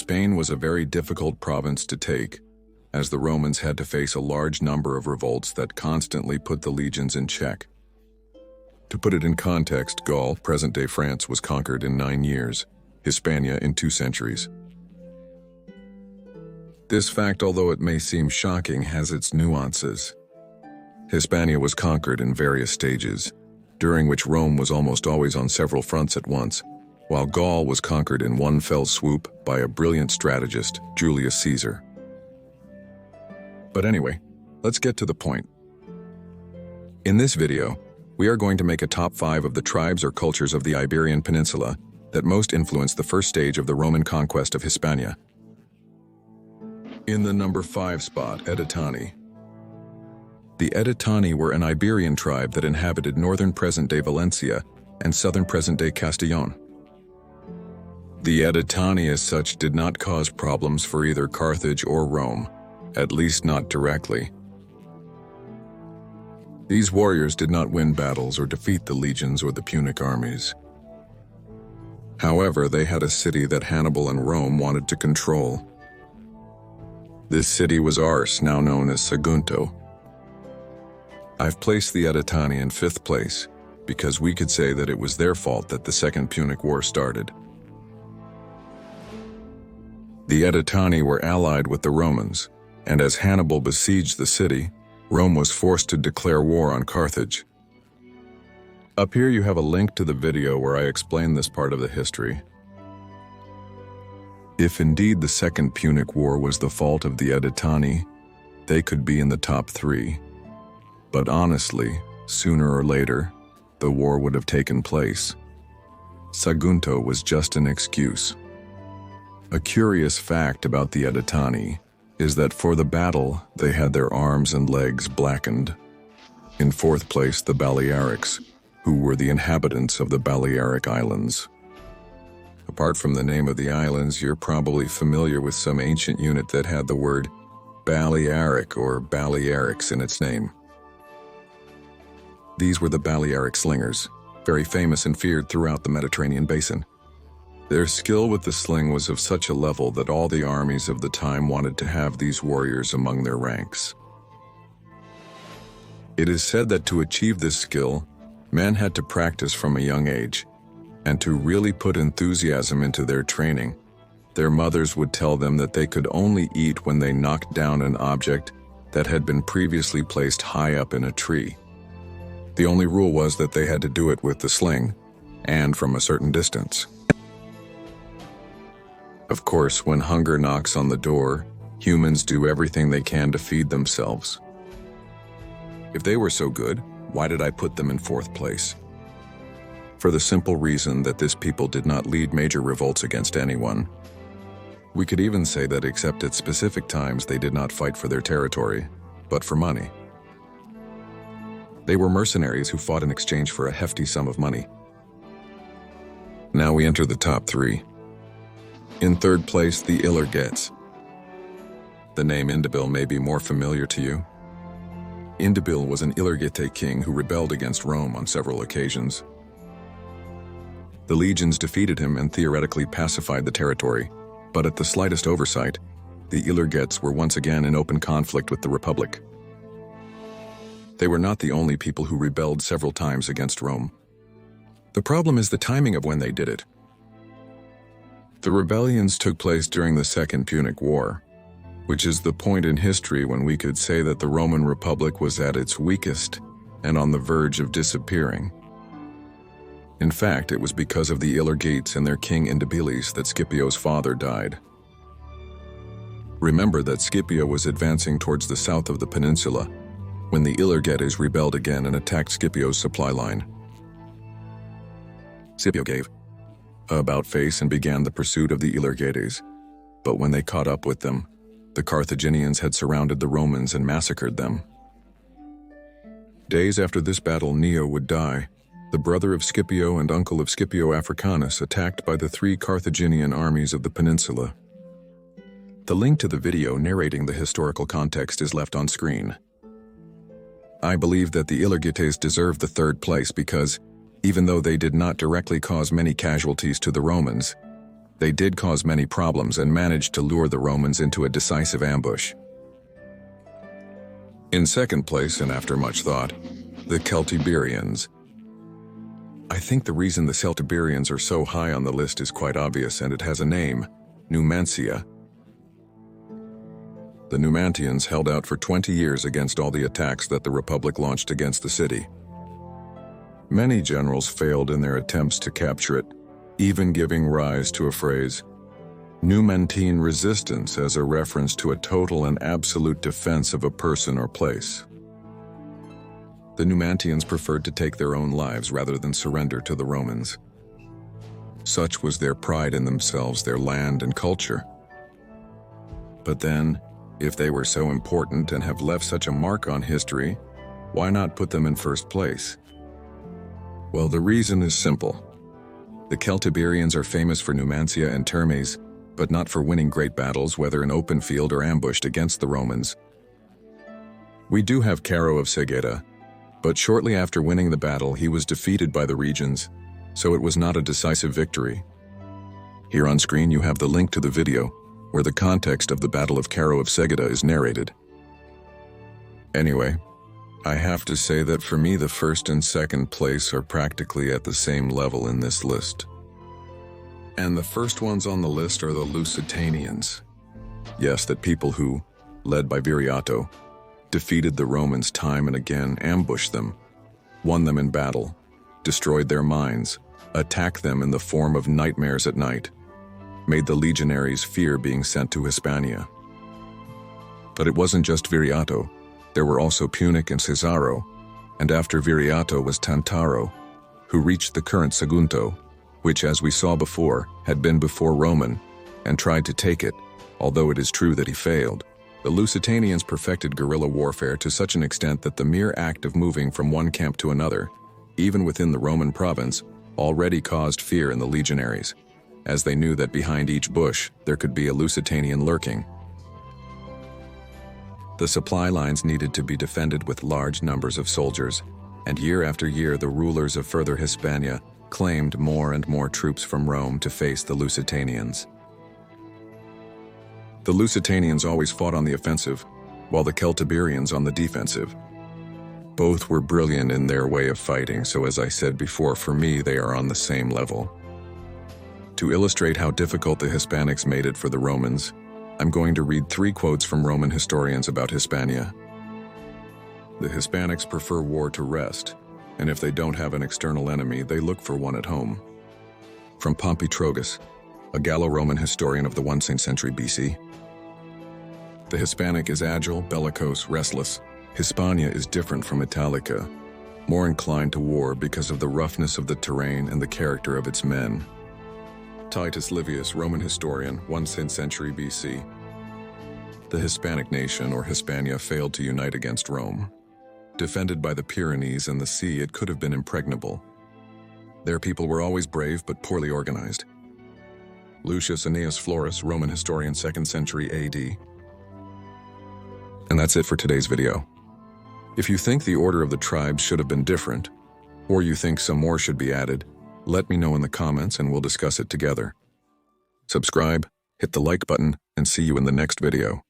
Spain was a very difficult province to take, as the Romans had to face a large number of revolts that constantly put the legions in check. To put it in context, Gaul, present-day France, was conquered in 9 years, Hispania in 2 centuries. This fact, although it may seem shocking, has its nuances. Hispania was conquered in various stages, during which Rome was almost always on several fronts at once, while Gaul was conquered in one fell swoop by a brilliant strategist, Julius Caesar. But anyway, let's get to the point. In this video, we are going to make a top 5 of the tribes or cultures of the Iberian Peninsula that most influenced the first stage of the Roman conquest of Hispania. In the number 5 spot, Edetani. The Edetani were an Iberian tribe that inhabited northern present-day Valencia and southern present-day Canción. The Edetani as such did not cause problems for either Carthage or Rome, at least not directly. These warriors did not win battles or defeat the legions or the Punic armies. However, they had a city that Hannibal and Rome wanted to control. This city was Ars, now known as Sagunto. I've placed the Edetani in 5th place because we could say that it was their fault that the Second Punic War started. The Edetani were allied with the Romans, and as Hannibal besieged the city, Rome was forced to declare war on Carthage. Up here you have a link to the video where I explain this part of the history. If indeed the Second Punic War was the fault of the Edetani, they could be in the top 3. But honestly, sooner or later, the war would have taken place. Sagunto was just an excuse. A curious fact about the Edetani is that for the battle, they had their arms and legs blackened. In 4th place, the Balearics, who were the inhabitants of the Balearic Islands. Apart from the name of the islands, you're probably familiar with some ancient unit that had the word Balearic or Balearics in its name. These were the Balearic Slingers, very famous and feared throughout the Mediterranean basin. Their skill with the sling was of such a level that all the armies of the time wanted to have these warriors among their ranks. It is said that to achieve this skill, men had to practice from a young age, and to really put enthusiasm into their training, their mothers would tell them that they could only eat when they knocked down an object that had been previously placed high up in a tree. The only rule was that they had to do it with the sling, and from a certain distance. Of course, when hunger knocks on the door, humans do everything they can to feed themselves. If they were so good, why did I put them in 4th place? For the simple reason that this people did not lead major revolts against anyone. We could even say that except at specific times they did not fight for their territory, but for money. They were mercenaries who fought in exchange for a hefty sum of money. Now we enter the top 3. In 3rd place, the Ilergetes. The name Indibil may be more familiar to you. Indibil was an Ilergete king who rebelled against Rome on several occasions. The legions defeated him and theoretically pacified the territory, but at the slightest oversight, the Ilergetes were once again in open conflict with the Republic. They were not the only people who rebelled several times against Rome. The problem is the timing of when they did it. The rebellions took place during the Second Punic War, which is the point in history when we could say that the Roman Republic was at its weakest and on the verge of disappearing. In fact, it was because of the Ilergetes and their king Indibilis that Scipio's father died. Remember that Scipio was advancing towards the south of the peninsula when the Ilergetes rebelled again and attacked Scipio's supply line. Scipio gave a about-face and began the pursuit of the Ilergetes, but when they caught up with them, the Carthaginians had surrounded the Romans and massacred them. Days after this battle, Neo would die, the brother of Scipio and uncle of Scipio Africanus, attacked by the 3 Carthaginian armies of the peninsula. The link to the video narrating the historical context is left on screen. I believe that the Ilergetes deserve the 3rd place because, even though they did not directly cause many casualties to the Romans, they did cause many problems and managed to lure the Romans into a decisive ambush. In second place, and after much thought, the Celtiberians. I think the reason the Celtiberians are so high on the list is quite obvious, and it has a name: Numancia. The Numantines held out for 20 years against all the attacks that the Republic launched against the city. Many generals failed in their attempts to capture it, even giving rise to a phrase, Numantine resistance, as a reference to a total and absolute defense of a person or place. The Numantians preferred to take their own lives rather than surrender to the Romans. Such was their pride in themselves, their land and culture. But then, if they were so important and have left such a mark on history, why not put them in first place? Well, the reason is simple. The Celtiberians are famous for Numancia and Termes, but not for winning great battles, whether in open field or ambushed against the Romans. We do have Caro of Segeda, but shortly after winning the battle he was defeated by the regions, so it was not a decisive victory. Here on screen you have the link to the video, where the context of the Battle of Caro of Segeda is narrated. Anyway, I have to say that for me the first and second place are practically at the same level in this list. And the first ones on the list are the Lusitanians. Yes, that people who, led by Viriato, defeated the Romans time and again, ambushed them, won them in battle, destroyed their mines, attacked them in the form of nightmares at night, made the legionaries fear being sent to Hispania. But it wasn't just Viriato. There were also Punic and Cesaro, and after Viriato was Tantaro, who reached the current Sagunto, which, as we saw before, had been before Roman, and tried to take it, although it is true that he failed. The Lusitanians perfected guerrilla warfare to such an extent that the mere act of moving from one camp to another, even within the Roman province, already caused fear in the legionaries, as they knew that behind each bush there could be a Lusitanian lurking. The supply lines needed to be defended with large numbers of soldiers, and year after year the rulers of further Hispania claimed more and more troops from Rome to face the Lusitanians. The Lusitanians always fought on the offensive, while the Celtiberians on the defensive. Both were brilliant in their way of fighting, so as I said before, for me they are on the same level. To illustrate how difficult the Hispanics made it for the Romans, I'm going to read 3 quotes from Roman historians about Hispania. The Hispanics prefer war to rest, and if they don't have an external enemy, they look for one at home. From Pompey Trogus, a Gallo-Roman historian of the 1st century BC. The Hispanic is agile, bellicose, restless. Hispania is different from Italica, more inclined to war because of the roughness of the terrain and the character of its men. Titus Livius, Roman historian, 1st century BC. The Hispanic nation, or Hispania, failed to unite against Rome. Defended by the Pyrenees and the sea, it could have been impregnable. Their people were always brave but poorly organized. Lucius Annaeus Florus, Roman historian, 2nd century AD. And that's it for today's video. If you think the order of the tribes should have been different, or you think some more should be added, let me know in the comments and we'll discuss it together. Subscribe, hit the like button, and see you in the next video.